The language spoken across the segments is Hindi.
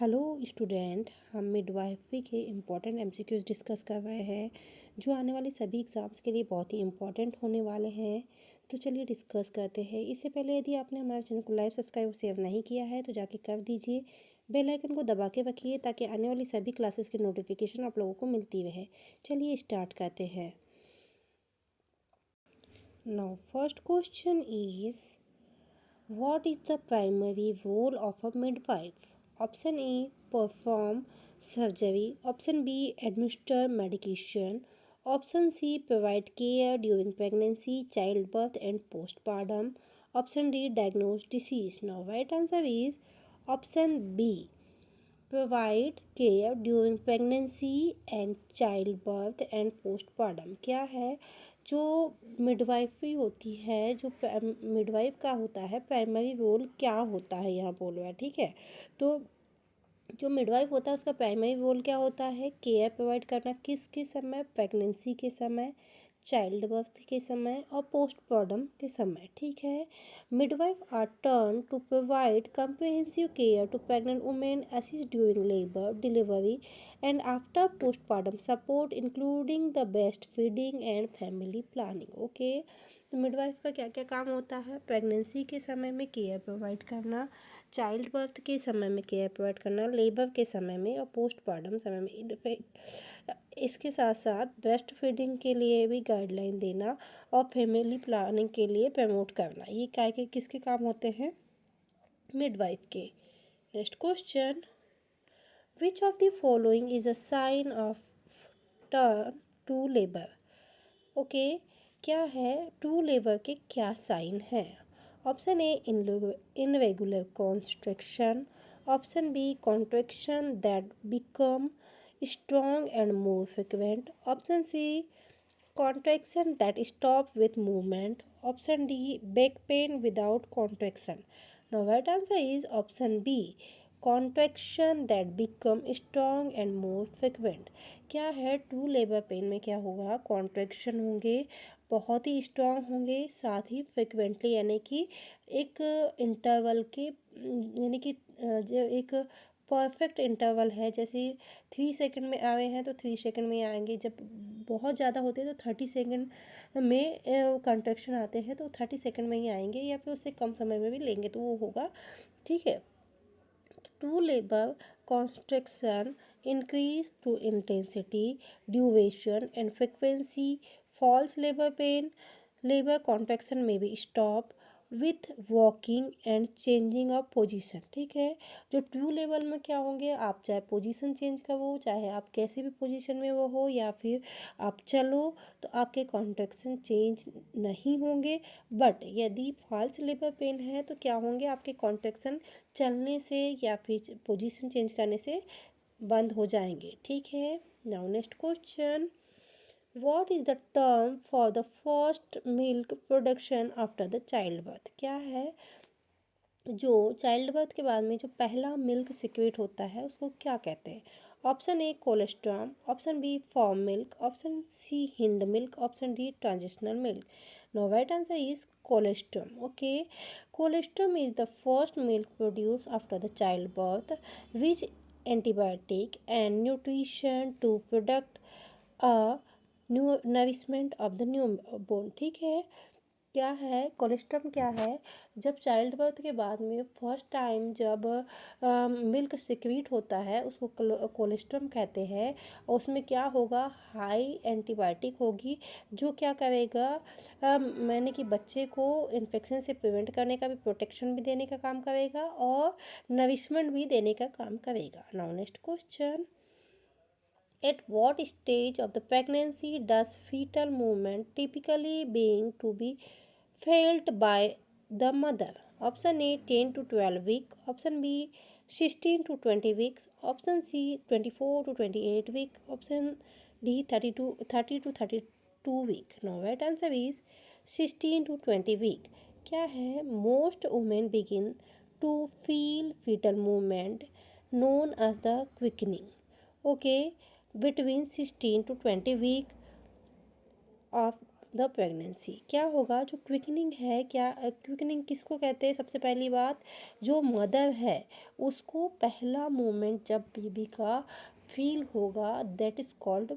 हेलो स्टूडेंट, हम मिडवाइफरी के इम्पॉर्टेंट एमसीक्यूज डिस्कस कर रहे हैं जो आने वाले सभी एग्ज़ाम्स के लिए बहुत ही इम्पॉर्टेंट होने वाले हैं। तो चलिए डिस्कस करते हैं। इससे पहले यदि आपने हमारे चैनल को लाइक सब्सक्राइब और शेयर नहीं किया है तो जाके कर दीजिए। बेल आइकन को दबा के रखिए ताकि आने वाली सभी क्लासेस की नोटिफिकेशन आप लोगों को मिलती रहे। चलिए स्टार्ट करते हैं। Now first question is, what is the primary role of a midwife? Option A, perform surgery. Option B, administer medication. Option C, provide care during pregnancy, childbirth and postpartum. Option D, diagnose disease. Now right answer is option B, provide care during pregnancy and childbirth and postpartum। क्या है जो मिडवाइफरी होती है, जो मिडवाइफ का होता है प्राइमरी रोल क्या होता है यहाँ बोल रहा है। ठीक है, तो जो मिडवाइफ होता है उसका प्राइमरी रोल क्या होता है? केयर प्रोवाइड करना। किसके समय? प्रेगनेंसी के समय, चाइल्ड बर्थ के समय और पोस्टपार्टम के समय। ठीक है, midwife are turn to provide comprehensive care to pregnant women, assist during labour delivery and after postpartum support including the best feeding and family planning. Okay, तो मिडवाइफ का क्या क्या काम होता है? प्रेगनेंसी के समय में केयर प्रोवाइड करना, चाइल्ड बर्थ के समय में केयर प्रोवाइड करना, लेबर के समय में और पोस्टपार्टम समय में। इसके साथ साथ ब्रेस्ट फीडिंग के लिए भी गाइडलाइन देना और फैमिली प्लानिंग के लिए प्रमोट करना। ये क्या के किसके काम होते हैं? मिडवाइफ के। Next question, which of the following is a sign of turn to labour? Okay, क्या है टू लेबर के क्या साइन है? Option A, irregular construction. Option B, contraction that become strong and more frequent. Option C, contraction that stop with movement. Option D, back pain without contraction. Now right answer is option B, contraction that become strong and more frequent. क्या है? टू लेबर पेन में क्या होगा? कॉन्ट्रैक्शन होंगे, बहुत ही स्ट्रांग होंगे, साथ ही फ्रिक्वेंटली यानी कि एक इंटरवल के यानी कि जो एक परफेक्ट इंटरवल है। जैसे 3 सेकंड में आए हैं तो 3 सेकंड में आएंगे, जब बहुत ज़्यादा होते हैं तो 30 सेकंड में कंट्रैक्शन आते हैं तो 30 सेकंड में ही आएंगे, या फिर उससे कम समय में भी लेंगे तो वो होगा। ठीक है, to labour construction increase to intensity, duration and frequency. False labor pain, labor contraction may be stop with walking and changing of position। ठीक है, जो ट्रू लेवल में क्या होंगे, आप चाहे पोजीशन चेंज करो, चाहे आप कैसे भी पोजीशन में वो हो, या फिर आप चलो तो आपके कॉन्ट्रैक्शन चेंज नहीं होंगे। बट यदि फॉल्स लेबर पेन है तो क्या होंगे, आपके कॉन्ट्रैक्शन चलने से या फिर पोजीशन चेंज करने से बंद हो जाएंगे। ठीक है, now next question, what is the term for the first milk production after the child birth? क्या है जो चाइल्ड बर्थ के बाद में जो पहला मिल्क सिक्रेट होता है उसको क्या कहते हैं? Option A, colostrum. Option B, form milk. Option C, hind milk. Option D, transitional milk. No right answer is colostrum. Okay, colostrum is the first milk produce after the child birth which antibiotic and nutrition to product a new nourishment of the newborn। ठीक है, क्या है कोलेस्ट्रम? क्या है, जब चाइल्ड बर्थ के बाद में फर्स्ट टाइम जब मिल्क सिक्रीट होता है उसको कोलेस्ट्रम कहते हैं। और उसमें क्या होगा, हाई एंटीबायोटिक होगी जो क्या करेगा, मैंने कि बच्चे को इन्फेक्शन से प्रिवेंट करने का भी, प्रोटेक्शन भी देने का काम करेगा और नरिशमेंट भी देने का काम करेगा। Now next question, at what stage of the pregnancy does fetal movement typically being to be felt by the mother? Option A, 10 to 12 week. Option B, 16 to 20 weeks. Option C, 24 to 28 week. Option D, 30 to 32 week. Now right answer is 16 to 20 week। क्या है, most women begin to feel fetal movement known as the quickening, okay, between 16 to 20 week of the pregnancy. क्या होगा, जो क्विकनिंग है, क्या क्विकनिंग किसको कहते हैं? सबसे पहली बात, जो मदर है उसको पहला मोमेंट जब बेबी का फील होगा, that is called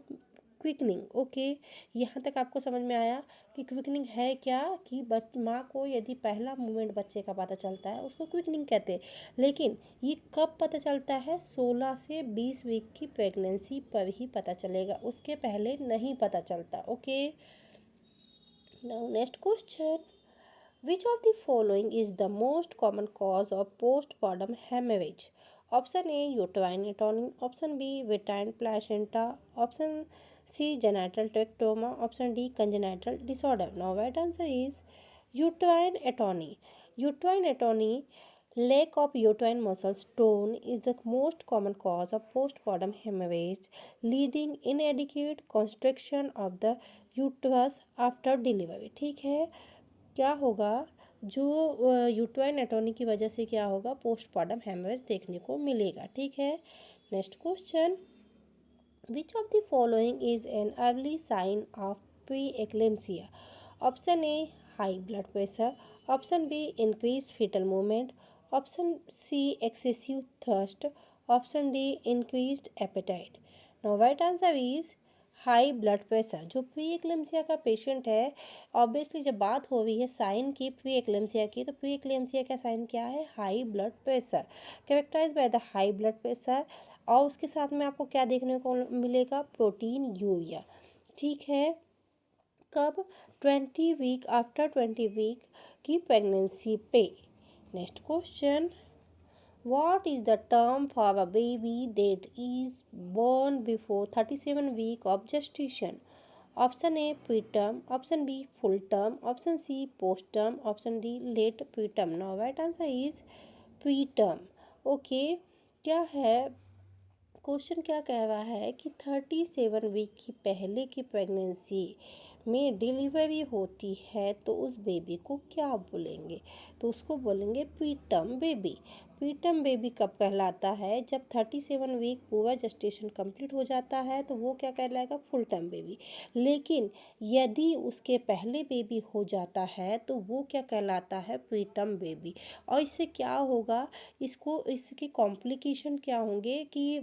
quickening. Okay, यहाँ तक आपको समझ में आया कि क्विकनिंग है क्या? कि माँ को यदि पहला मोमेंट बच्चे का पता चलता है उसको क्विकनिंग कहते हैं। लेकिन ये कब पता चलता है? 16 से 20 वीक की प्रेगनेंसी पर ही पता चलेगा, उसके पहले नहीं पता चलता। Okay, now next question, which of the following is the most common cause of postpartum hemorrhage? Option A, uterine atony. Option B, uterine placenta. Option C, genital tract trauma. Option D, congenital disorder. Now right answer is uterine atony. Uterine atony, lack of uterine muscle tone, is the most common cause of postpartum hemorrhage, leading inadequate constriction of the uterus after delivery. ठीक है, क्या होगा, जो यूट्राइन एटोनी की वजह से क्या होगा, पोस्टपार्टम हेमरेज देखने को मिलेगा। ठीक है, next question, which of the following is an early sign of pre eclampsia? Option A, high blood pressure. Option B, increase fetal movement. Option C, excessive thirst. Option D, increased appetite. Now right answer is high blood pressure. जो प्री एक्लेम्सिया का पेशेंट है, ऑब्वियसली जब बात हो रही है साइन की प्री एक्लेम्सिया की, तो प्री एक्लेम्सिया का साइन क्या है? High blood pressure, characterize by the high blood pressure. और उसके साथ में आपको क्या देखने को मिलेगा? Proteinuria. ठीक है, कब? 20 वीक, आफ्टर 20 वीक की प्रेगनेंसी पे। Next question, what is the term for a baby that is born before 37 week of gestation? Option A, preterm. Option B, full term. Option C, postterm. Option D, late preterm. Now right answer is preterm. Okay, क्या है क्वेश्चन, क्या कह रहा है कि 37 वीक की पहले की प्रेगनेंसी में डिलीवरी होती है तो उस बेबी को क्या बोलेंगे? तो उसको बोलेंगे प्रीटर्म बेबी। प्रीटर्म बेबी कब कहलाता है? जब 37 वीक पूरा जेस्टेशन कंप्लीट हो जाता है तो वो क्या कहलाएगा? Full term baby. लेकिन यदि उसके पहले बेबी हो जाता है तो वो क्या कहलाता है? Preterm baby. और इससे क्या होगा, इसके कॉम्प्लिकेशन क्या होंगे कि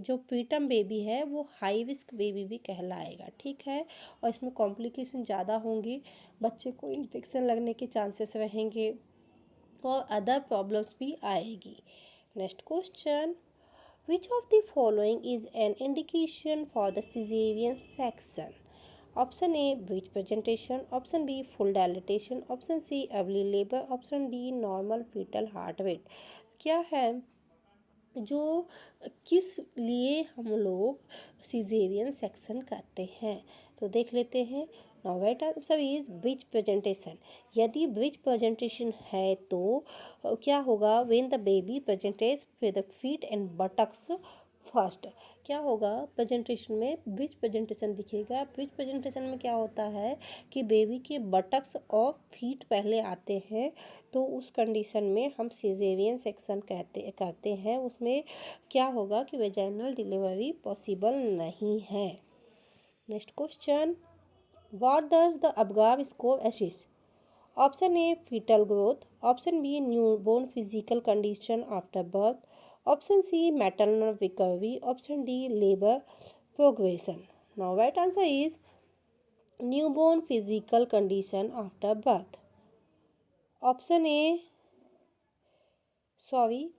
जो प्रीटर्म बेबी है वो हाई रिस्क बेबी भी कहलाएगा। ठीक है, और इसमें कॉम्प्लिकेशन ज़्यादा होंगी, बच्चे को इन्फेक्शन लगने के चांसेस रहेंगे और अदर प्रॉब्लम्स भी आएगी। Next question, which of the following is an indication for the caesarean section? Option A, breech presentation. Option B, full dilatation. Option C, early labour. Option D, normal fetal heart rate. क्या है, जो किस लिए हम लोग सिजेरियन सेक्शन करते हैं? तो देख लेते हैं। Now right answer is breech presentation. यदि ब्रिज प्रेजेंटेशन है तो क्या होगा? When the baby presents with the feet and buttocks first. क्या होगा? प्रेजेंटेशन में ब्रिज प्रेजेंटेशन दिखेगा। ब्रिज प्रेजेंटेशन में क्या होता है कि बेबी के बटक्स और फीट पहले आते हैं, तो उस कंडीशन में हम सिजेरियन सेक्शन करते हैं। उसमें क्या होगा कि वेजाइनल डिलीवरी पॉसिबल नहीं है। Next question, what does the Apgar score assist? Option A, fetal growth. Option B, newborn physical condition after birth. Option C, maternal recovery. Option D, labour progression. Now right answer is newborn physical condition after birth. Option A, sorry,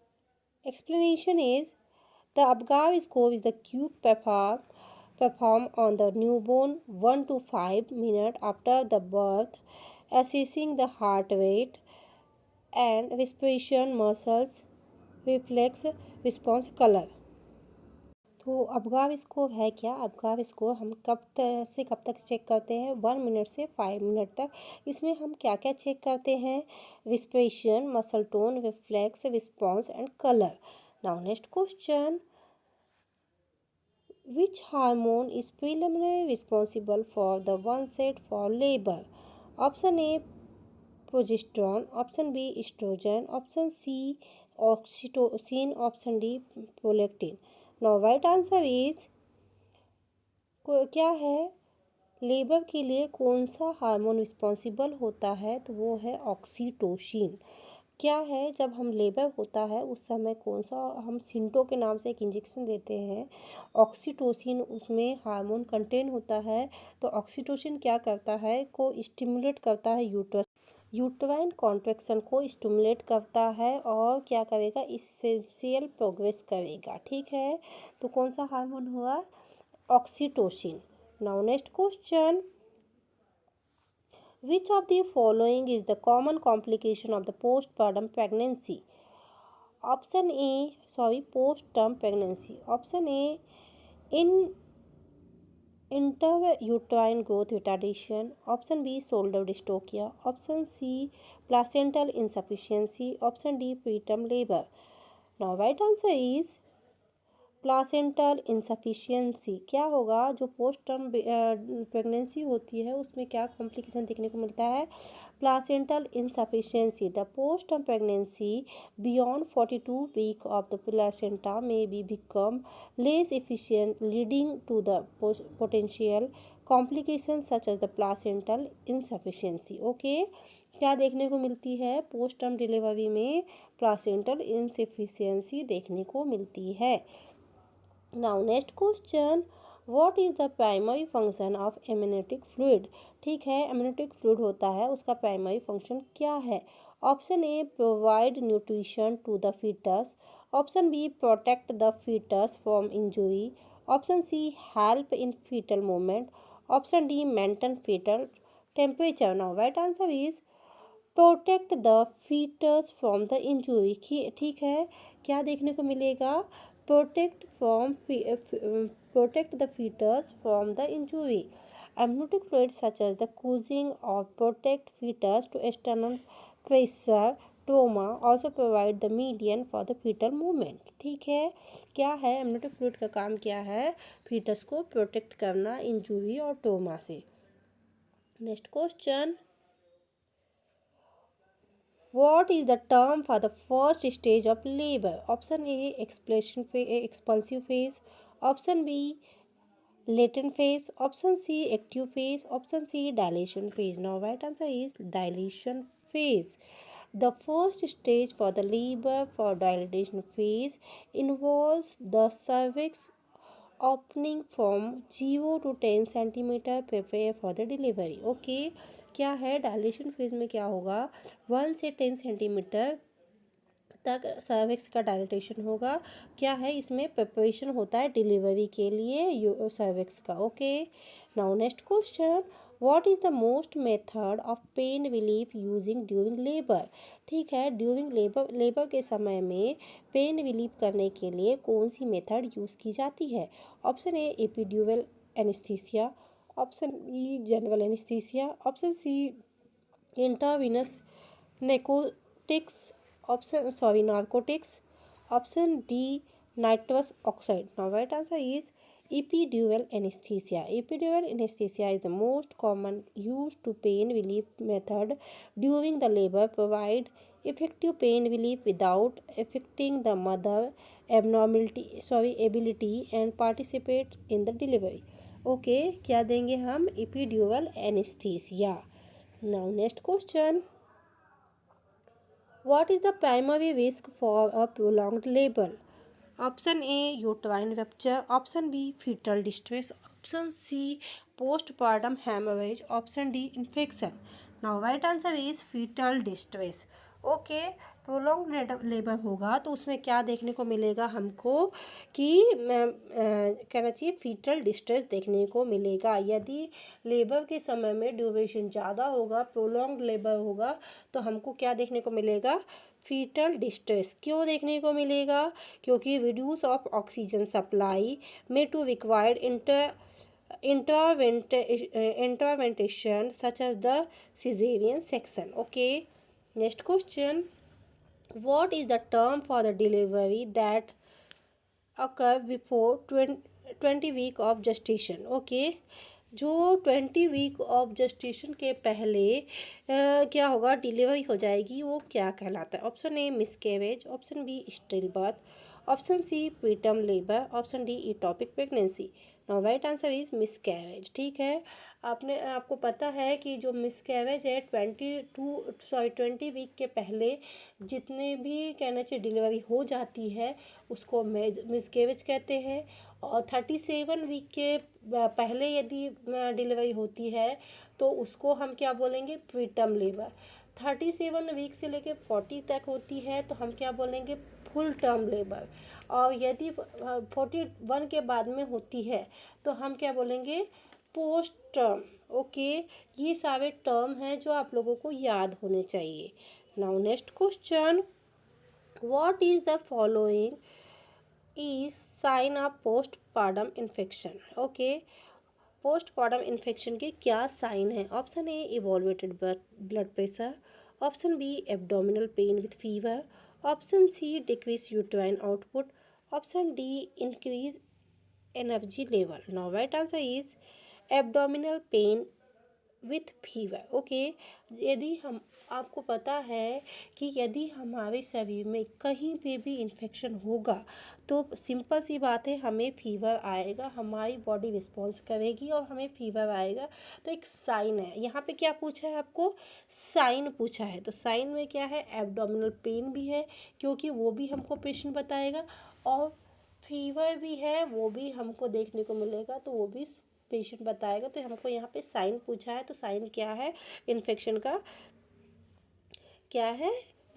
explanation is the Apgar score is the cube perform on the newborn 1 to 5 minutes after the birth, assessing the heart rate and respiration, muscles, reflex, response, color. तो अबगाव स्कोर है क्या? अबगाव स्कोर हम से कब तक चेक करते हैं? 1 मिनट से 5 मिनट तक। इसमें हम क्या क्या चेक करते हैं? Respiration, muscle tone, reflex, response and colour. Now next question, which hormone is preliminary responsible for the onset for labour? Option A, progesterone. Option B, estrogen. Option C, oxytocin. Option D, prolactin. Now right answer is क्या है? लेबर के लिए कौन सा हार्मोन रिस्पॉन्सिबल होता है, तो वो है ऑक्सीटोसिन। क्या है, जब हम लेबर होता है उस समय कौन सा, हम सिंटो के नाम से एक इंजेक्शन देते हैं, ऑक्सीटोसिन उसमें हार्मोन कंटेन होता है। तो ऑक्सीटोसिन क्या करता है, को स्टिमुलेट करता है यूट्राइन कॉन्ट्रैक्शन को स्टिमुलेट करता है और क्या करेगा, इसेंशियल प्रोग्रेस करेगा। ठीक है, तो कौन सा हार्मोन हुआ, oxytocin. Now next question, which of the following is the common complication of the postpartum pregnancy? Postpartum pregnancy. Option A, in interuterine growth retardation. Option B, shoulder dystocia. Option C, placental insufficiency. Option D, preterm labor. Now right answer is placental insufficiency. क्या होगा, जो पोस्ट टर्म प्रेगनेंसी होती है उसमें क्या कॉम्प्लिकेशन देखने को मिलता है, placental insufficiency. The postpartum pregnancy beyond 42 week of the placenta may be become less efficient, leading to the potential complications such as the placental insufficiency. Okay, क्या देखने को मिलती है, पोस्ट टर्म डिलीवरी में प्लासेंटल insufficiency देखने को मिलती है। Now next question, what is the primary function of amniotic fluid? ठीक है, amniotic fluid होता है, उसका प्राइमरी फंक्शन क्या है। Option A, provide nutrition to the fetus. Option B, protect the fetus from injury. Option C, help in fetal movement. Option D, maintain fetal temperature. Now right answer is protect the fetus from the injury. ठीक है, क्या देखने को मिलेगा, protect the fetus from the injury. Amniotic fluid such as the causing or protect fetus to external pressure trauma also provide the median for the fetal movement. ठीक है, क्या है, amniotic fluid का काम क्या है, fetus को प्रोटेक्ट करना इंजरी और ट्रोमा से। Next question, what is the term for the first stage of labor? Option A, expulsive phase. Option B, latent phase. Option C, active phase. Option C, dilation phase. Now right answer is dilation phase. The first stage for the labor for dilation phase involves the cervix opening from 0 to 10 centimetre, prepare for the delivery. Okay, क्या है, डायलेशन फेज में क्या होगा, 1 से 10 सेंटीमीटर तक सर्विक्स का डायलेटेशन होगा। क्या है, इसमें प्रिपरेशन होता है डिलीवरी के लिए सर्विक्स का। Okay, now next question, what is the most method of pain relief using during labour? ठीक है, ड्यूरिंग लेबर के समय में पेन रिलीफ करने के लिए कौन सी मेथड यूज़ की जाती है। Option A, epidural anaesthesia. Option B, general anaesthesia. Option C, intravenous narcotics. Narcotics. Option D, nitrous oxide. Now right answer is epidural anesthesia. Epidural anesthesia is the most common used to pain relief method during the labor, provide effective pain relief without affecting the mother ability and participate in the delivery. Okay, क्या देंगे हम, epidural anesthesia. Now next question, what is the primary risk for a prolonged labor? Option A, uterine rupture. Option B, fetal distress. Option C, postpartum hemorrhage. Option D, infection. Now right answer is fetal distress. Okay, prolong labour होगा तो उसमें क्या देखने को मिलेगा हमको, कि कहना चाहिए फीटल डिस्ट्रेस देखने को मिलेगा। यदि लेबर के समय में ड्यूरेशन ज़्यादा होगा, प्रोलॉन्ग लेबर होगा, तो हमको क्या देखने को मिलेगा, फीटल डिस्ट्रेस। क्यों देखने को मिलेगा, क्योंकि रिड्यूस ऑफ ऑक्सीजन सप्लाई में to required intervention such as the cesarean section. Okay, next question, what is the term for the delivery that occur before 20 week of gestation? Okay, जो 20 वीक ऑफ जेस्टेशन के पहले क्या होगा, डिलीवरी हो जाएगी, वो क्या कहलाता है। Option A, miscarriage. Option B, stillbirth. Option C preterm labour, option D ectopic pregnancy. Now right answer is miscarriage. ठीक है, आपको पता है कि जो मिसकैरेज है 20 वीक के पहले जितने भी कहना चाहिए डिलीवरी हो जाती है उसको मिसकैरेज कहते हैं। और 37 वीक के पहले यदि डिलीवरी होती है तो उसको हम क्या बोलेंगे, प्रीटर्म लेबर। 37 वीक से लेकर 40 तक होती है तो हम क्या बोलेंगे, फुल टर्म लेबर। और यदि 41 के बाद में होती है तो हम क्या बोलेंगे, पोस्ट टर्म। ओके, ये सारे टर्म हैं जो आप लोगों को याद होने चाहिए। Now next question, what is the following is sign of postpartum infection. Okay, postpartum infection के क्या साइन है? Option A elevated blood pressure, option B abdominal pain with fever, option C decrease uterine output, option D increase energy level. Now right answer is abdominal pain with fever. Okay, यदि हम आपको पता है कि यदि हमारे शरीर में कहीं पे भी इन्फेक्शन होगा तो सिंपल सी बात है, हमें फीवर आएगा, हमारी बॉडी रिस्पॉन्स करेगी और हमें फीवर आएगा। तो एक साइन है, यहाँ पे क्या पूछा है आपको, साइन पूछा है। तो साइन में क्या है, एब्डोमिनल पेन भी है क्योंकि वो भी हमको पेशेंट बताएगा, और फीवर भी है वो भी हमको देखने को मिलेगा तो वो भी पेशेंट बताएगा। तो हमको यहाँ पे साइन पूछा है, तो साइन क्या है इन्फेक्शन का, क्या है,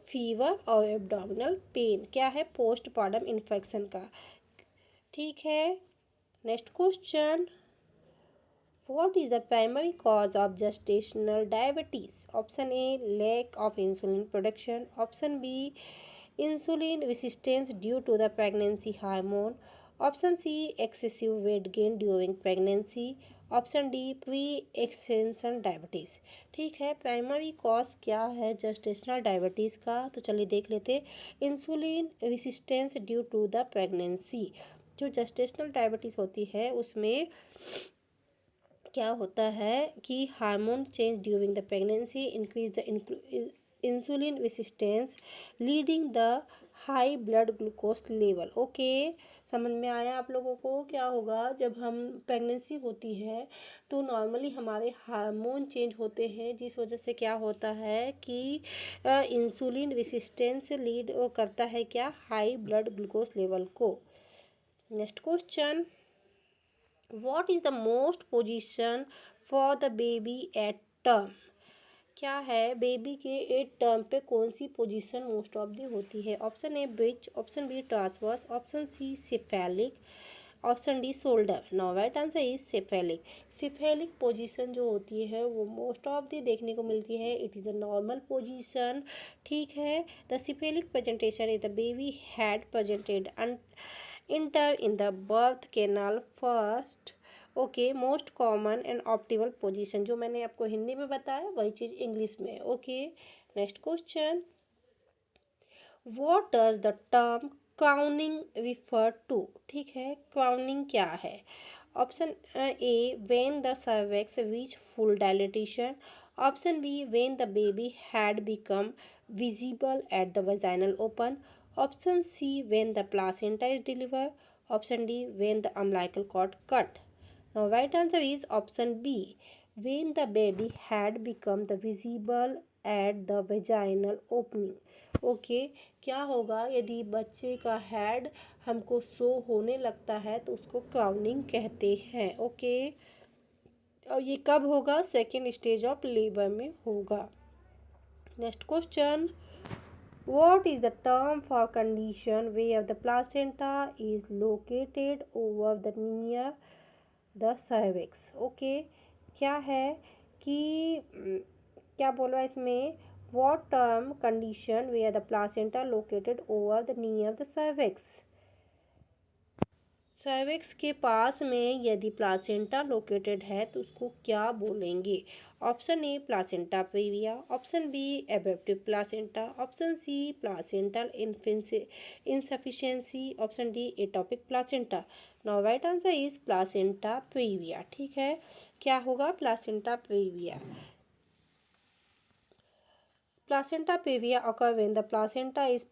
फीवर और एब्डोमिनल पेन, क्या है, पोस्टपार्टम इन्फेक्शन का। ठीक है, next question, what is the primary cause of gestational diabetes? Option A lack of insulin production, option B insulin resistance due to the pregnancy hormone, option C excessive weight gain during pregnancy, option D pre extension diabetes. ठीक है, प्राइमरी कॉज क्या है जेस्टेशनल डायबिटीज़ का, तो चलिए देख लेते हैं। Insulin resistance due to the pregnancy, जो जेस्टेशनल डायबिटीज़ होती है उसमें क्या होता है कि hormone change during the pregnancy increase the insulin resistance leading the high blood glucose level. Okay, समझ में आया आप लोगों को? क्या होगा जब हम प्रेगनेंसी होती है तो नॉर्मली हमारे हार्मोन चेंज होते हैं जिस वजह से क्या होता है कि इंसुलिन रेसिस्टेंस लीड करता है क्या, हाई ब्लड ग्लूकोज लेवल को। Next question, what is the most position for the baby at term? क्या है, बेबी के 8 टर्म पे कौन सी पोजीशन मोस्ट ऑफ दी होती है? Option A bridge, option B transverse, option C cephalic, option D shoulder. Now right answer is cephalic. Cephalic position जो होती है वो मोस्ट ऑफ दी देखने को मिलती है, it is a normal position. ठीक है, the cephalic presentation is the baby head presented enter in the birth canal first. Okay, most common and optimal position, जो मैंने आपको हिंदी में बताया वही चीज़ इंग्लिश में। Okay, next question, what does the term crowning refer to? ठीक है, क्राउनिंग क्या है? Option A when the cervix reach full dilatation, option B when the baby had become visible at the vaginal open, option see when the placenta is deliver, option D when the umbilical cord cut। Now right answer is option B, when the baby had become the visible at the vaginal opening। Okay, क्या होगा यदि बच्चे का हेड हमको शो होने लगता है तो उसको क्राउनिंग कहते हैं। ओके, और ये कब होगा, सेकेंड स्टेज ऑफ लेबर में होगा। Next question, what is the term for condition where the placenta is located over the near the cervix? Okay, क्या है कि क्या बोला इसमें, what term condition where the placenta located over the near the cervix? Cervix के पास में यदि प्लासेंटा लोकेटेड है तो उसको क्या बोलेंगे? Option A placenta previa, option B abruptive placenta, option C placental insufficiency, option D ectopic placenta. Now right answer is placenta previa. ठीक है, क्या होगा, placenta previa. Placenta previa occur when the placenta is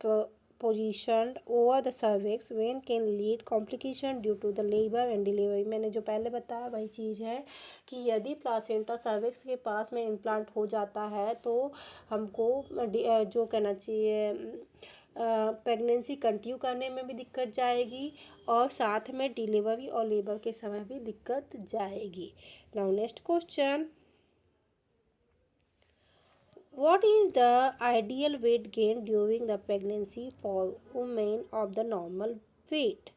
positioned over the cervix when can lead complication due to the labor and delivery। मैंने जो पहले बताया वही चीज़ है कि यदि प्लासेंटा सर्विक्स के पास में इम्प्लांट हो जाता है तो हमको जो कहना चाहिए प्रेगनेंसी कंटिन्यू करने में भी दिक्कत जाएगी और साथ में डिलीवरी और लेबर के समय भी दिक्कत जाएगी। Now next question, what is the ideal weight gain during the pregnancy for women of the normal weight?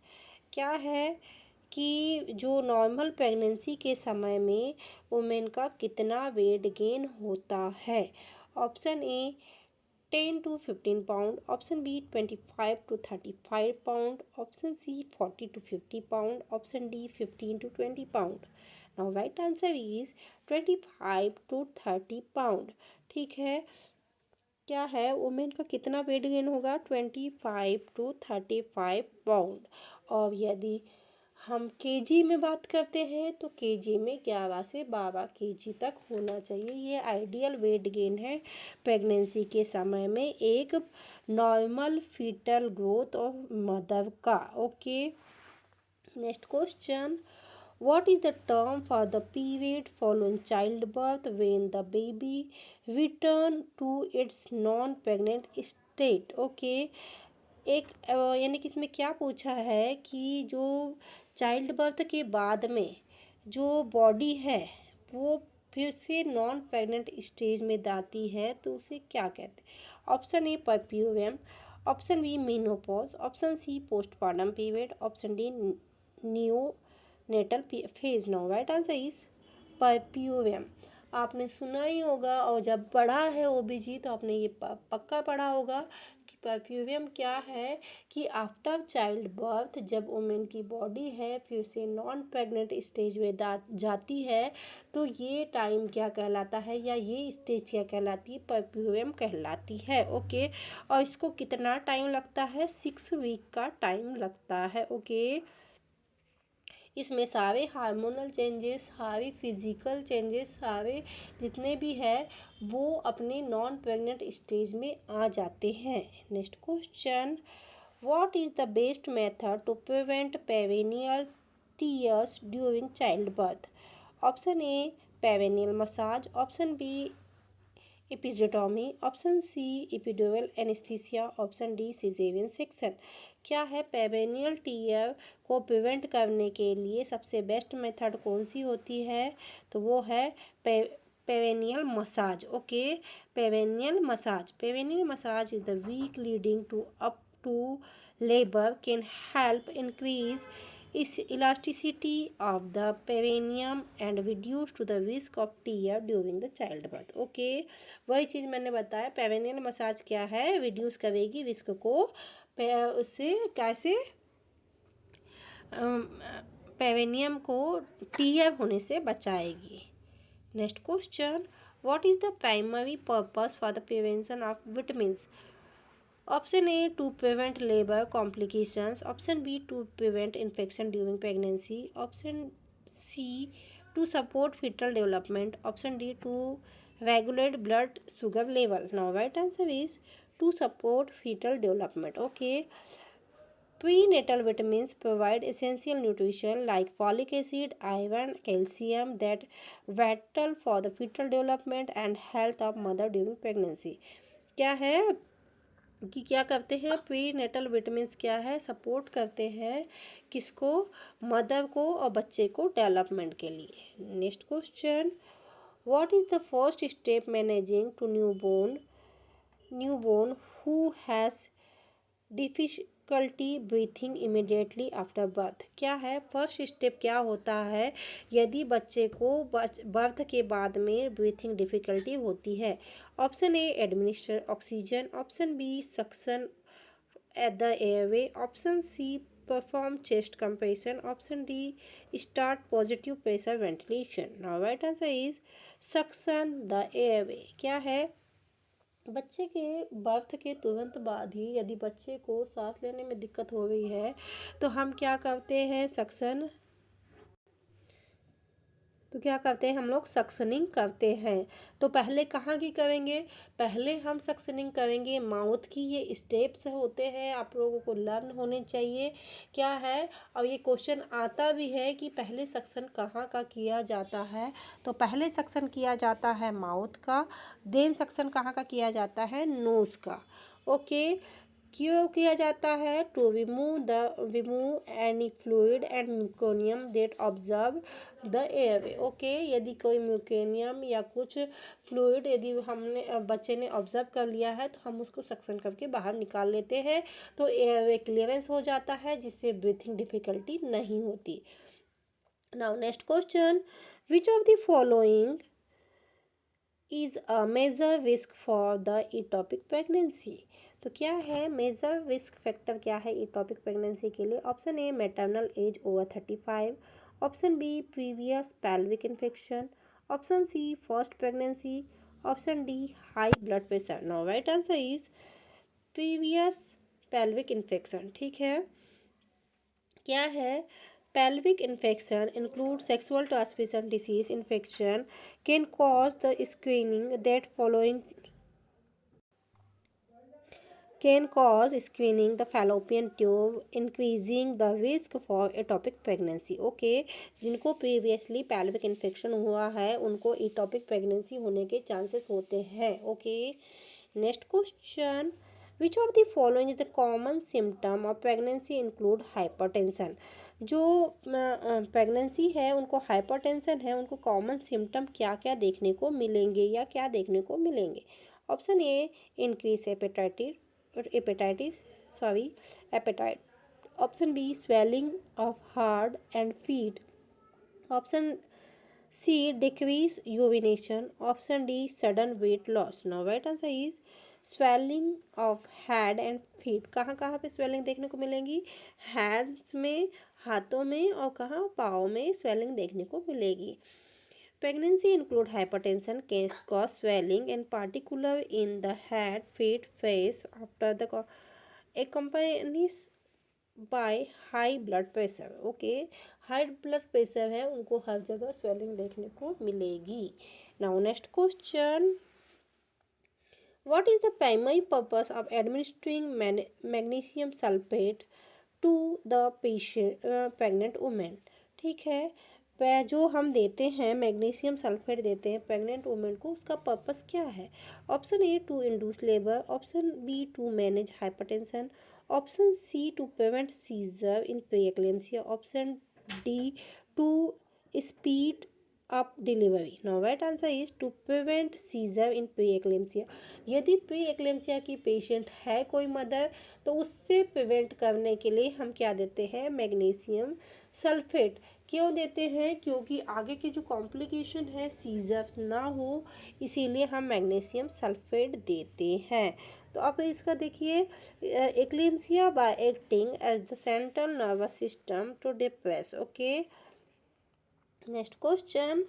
क्या है कि जो नॉर्मल प्रेगनेंसी के समय में वुमेन का कितना वेट गेन होता है? Option A 10 to 15 pound, option B 25 to 35 pound, option C 40 to 50 pound, option D 15 to 20 pound। Now right answer is 25 to 30 pound। ठीक है, क्या है वुमेन का कितना वेट गेन होगा? 25 to 35 पाउंड। और यदि हम केजी में बात करते हैं तो केजी में 11 से 12 केजी तक होना चाहिए। ये आइडियल वेट गेन है प्रेगनेंसी के समय में एक normal fetal growth of mother का। Okay, next question, what is the term for the period following childbirth when the baby return to its non-pregnant state? Okay, एक यानी कि इसमें क्या पूछा है कि जो चाइल्ड बर्थ के बाद में जो बॉडी है वो फिर से नॉन प्रेग्नेंट स्टेज में जाती है तो उसे क्या कहते हैं? Option A puerperium, option B menopause, option C postpartum period, option D neonatal phase. No right answer is puerperium. आपने सुना ही होगा और जब पढ़ा है ओबीजी तो आपने ये पक्का पढ़ा होगा कि परप्यूरियम क्या है कि आफ्टर चाइल्ड बर्थ जब वुमेन की बॉडी है फिर से नॉन प्रेग्नेंट स्टेज में जाती है तो ये टाइम क्या कहलाता है या ये स्टेज क्या कहलाती है? परप्यूरियम कहलाती है। ओके, और इसको कितना टाइम लगता है? 6 वीक का टाइम लगता है। ओके, इसमें सारे हार्मोनल चेंजेस, सारे फिजिकल चेंजेस, सारे जितने भी है वो अपने नॉन प्रेग्नेंट स्टेज में आ जाते हैं। Next question, what is the best method to prevent perineal tears during childbirth? Option A perineal massage, option B episiotomy, option C epidural anaesthesia, option D caesarean section. क्या है पेरिनियल टीयर को प्रिवेंट करने के लिए सबसे बेस्ट मेथड कौन सी होती है? तो वो है perineal massage. Okay, perineal massage is the week leading to up to labour can help increase is elasticity of the perineum and reduce to the risk of tear during the childbirth। Okay, वही चीज़ मैंने बताया पेरिनियल मसाज क्या है, रिड्यूस करेगी रिस्क को, उससे कैसे पेरिनियम को टीयर होने से बचाएगी। Next question, what is the primary purpose for the prevention of vitamins? Option A to prevent labour complications, option B to prevent infection during pregnancy, option C to support fetal development, option D to regulate blood sugar level. Now right answer is to support fetal development. Okay, prenatal vitamins provide essential nutrition like folic acid, iron, calcium that vital for the fetal development and health of mother during pregnancy। क्या है कि क्या करते हैं प्री नेटल विटामिन्स क्या है सपोर्ट करते हैं किसको? मदर को और बच्चे को डेवलपमेंट के लिए। Next question, what is the first step managing to newborn who has difficulty breathing immediately after birth? क्या है फर्स्ट स्टेप क्या होता है यदि बच्चे को बर्थ के बाद में ब्रीथिंग डिफिकल्टी होती है? Option A administer oxygen, option B suction at the airway, option C perform chest compression, option D start positive pressure ventilation. Now right answer is suction the airway. क्या है बच्चे के बर्थ के तुरंत बाद ही यदि बच्चे को सांस लेने में दिक्कत हो रही है तो हम क्या करते हैं? सक्शन तो क्या करते हैं हम लोग, सक्शनिंग करते हैं। तो पहले कहाँ की करेंगे, पहले हम सक्शनिंग करेंगे माउथ की। ये स्टेप्स होते हैं, आप लोगों को लर्न होने चाहिए क्या है। और ये क्वेश्चन आता भी है कि पहले सक्शन कहाँ का किया जाता है। तो पहले सक्शन किया जाता है माउथ का, देन सक्शन कहाँ का किया जाता है, नोज़ का। ओके, क्यों किया जाता है, to remove any fluid and meconium that observe the airway. Okay, यदि कोई म्यूकोनियम या कुछ फ्लूइड यदि हमने बच्चे ने ऑब्जर्व कर लिया है तो हम उसको सक्शन करके बाहर निकाल लेते हैं। तो एयरवे क्लियरेंस हो जाता है, जिससे ब्रीथिंग डिफिकल्टी नहीं होती। Now next question, which of the following is a major risk for the ectopic pregnancy. तो क्या है मेजर रिस्क फैक्टर, क्या है इटॉपिक प्रेगनेंसी के लिए। Option A maternal age over 35, option B previous pelvic infection, option C first pregnancy, option D high blood pressure. No right answer is previous pelvic infection. ठीक है, क्या है, pelvic infection include sexual transmission disease infection can cause the screening that following can cause screening the fallopian tube increasing the risk for ectopic pregnancy। Okay, जिनको प्रीवियसली pelvic infection हुआ है उनको ectopic pregnancy होने के चांसेस होते हैं। Okay, next question, which of the following is the common symptom of pregnancy include hypertension. जो प्रेगनेंसी है उनको हाइपरटेंशन है, उनको कॉमन सिम्टम क्या क्या देखने को मिलेंगे या क्या देखने को मिलेंगे। Option A increase appetitis sorry appetite, option B swelling of heart and feet, option C decrease urination, option D sudden weight loss। now right answer is swelling of head and feet। कहाँ कहाँ पे स्वेलिंग देखने को मिलेंगी, हैंड्स में, हाथों में, और कहाँ पाँव में स्वेलिंग देखने को मिलेगी। Pregnancy include hypertension can cause swelling and particular in the head, feet, face after the accompanies by high blood pressure. Okay, high blood pressure है उनको हर जगह स्वेलिंग देखने को मिलेगी। Now next question, what is the primary purpose of administering magnesium sulphate to the patient pregnant women. ठीक है, जो हम देते हैं मैग्नीशियम सल्फेट देते हैं प्रेग्नेंट वुमेन को, उसका पर्पस क्या है। Option A to induce labour, option B to manage hypertension, option C to prevent seizure in pre-eclampsia, option D to speed up delivery. Now right answer is to prevent seizure in pre-eclampsia. यदि प्री-एक्लेम्सिया की पेशेंट है कोई मदर, तो उससे प्रिवेंट करने के लिए हम क्या देते हैं, मैग्नीशियम सल्फेट। क्यों देते हैं, क्योंकि आगे की जो कॉम्प्लिकेशन है सीजर्स ना हो, इसीलिए हम मैग्नीशियम सल्फेट देते हैं। तो अब इसका देखिए, eclampsia by acting as the central nervous system to depress. Okay, next question,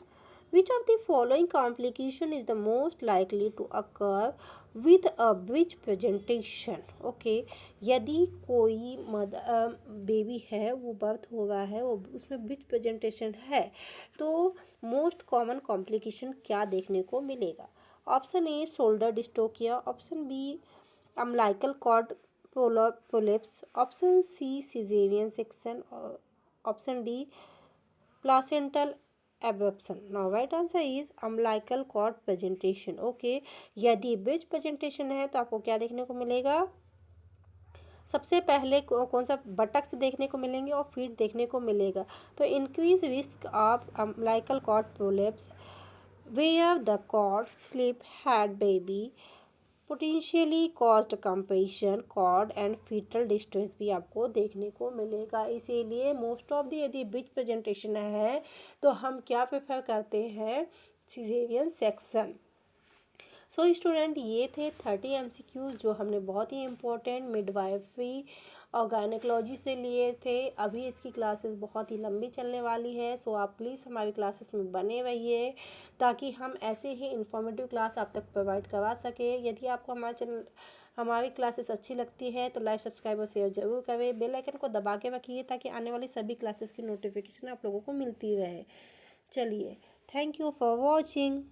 which of the following complication is the most likely to occur with a breech presentation। Okay, यदि कोई बेबी है वो बर्थ हो रहा है, वो उसमें ब्रीच प्रेजेंटेशन है, तो मोस्ट कॉमन कॉम्प्लिकेशन क्या देखने को मिलेगा। Option A shoulder dystocia, option B umbilical cord prolapse, option C caesarean section, option D placental abruption. Now right answer is umbilical cord presentation. Okay, यदि ब्रिज प्रेजेंटेशन है तो आपको क्या देखने को मिलेगा, सबसे पहले कौन सा, बटक्स देखने को मिलेंगे और फीट देखने को मिलेगा। तो increase risk of umbilical cord prolapse where the cord slip head baby potentially caused compression cord and fetal distress भी आपको देखने को मिलेगा। इसीलिए मोस्ट ऑफ द यदि ब्रिज प्रेजेंटेशन है तो हम क्या प्रेफर करते हैं, सिजेरियन सेक्शन। सो स्टूडेंट, ये थे 30 MCQ जो हमने बहुत ही इम्पोर्टेंट मिडवाइफरी और गायनेकोलॉजी से लिए थे। अभी इसकी क्लासेस बहुत ही लंबी चलने वाली है, सो आप प्लीज़ हमारी क्लासेस में बने रहिए ताकि हम ऐसे ही इन्फॉर्मेटिव क्लास आप तक प्रोवाइड करवा सके। यदि आपको हमारी क्लासेस अच्छी लगती है तो लाइक, सब्सक्राइब और शेयर जरूर करें। बेल आइकन को दबा के रखिए ताकि आने वाली सभी क्लासेस की नोटिफिकेशन आप लोगों को मिलती रहे। चलिए, थैंक यू फॉर वॉचिंग।